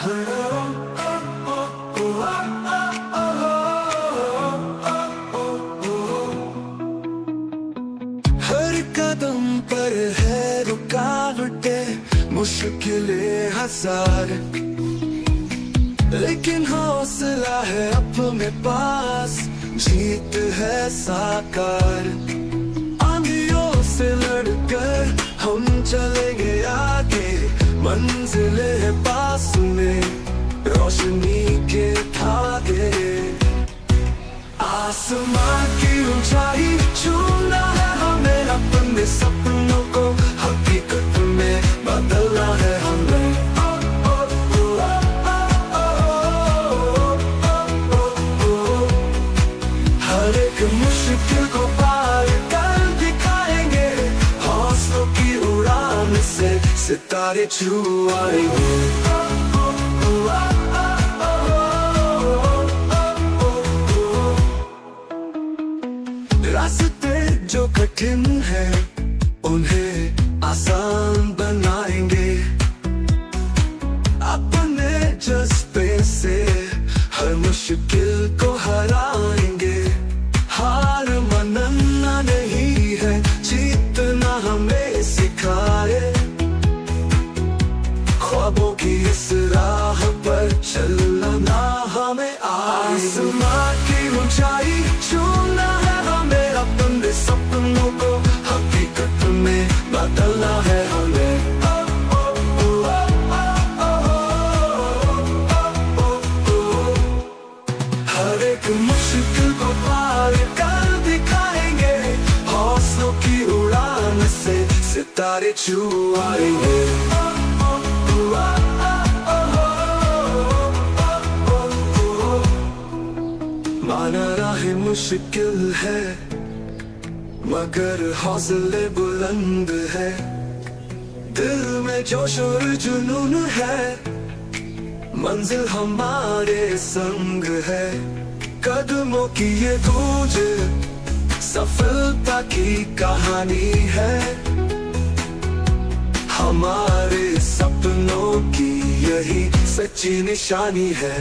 हर कदम पर है रुकावटें, मुश्किलें हजार, लेकिन हौसला है अपने पास, जीत है साकार। आंधियों से लड़कर हम चलेंगे आगे, मंजिलें है पास में, रोशनी के धागे। आसमां की ऊंचाई छूना है हमें, अपने सपनों को हकीकत में बदलना है हमें। हर एक मुश्किल को पार कर दिखाएंगे, हौसलों की उड़ान से सितारे छू आएंगे। रास्ते जो कठिन है उन्हें आसान बनाएंगे, अपने जज्बे से हर मुश्किल को हराएंगे। हार मानना नहीं है, जीतना हमें सिखाए, ख्वाबों की इस राह पर चलना हमें आए। आसमां की ऊंचाई छूना है हमें, अपने सपनों को हकीकत में बदलना है हमें। हर एक मुश्किल को पार कर दिखाएंगे, हौसलों की उड़ान से सितारे छू आएंगे। माना राह मुश्किल है मगर हौसले बुलंद है, दिल में जोश और जुनून है, मंजिल हमारे संग है। कदमों की ये गूंज सफलता की कहानी है, हमारे सपनों की यही सच्ची निशानी है।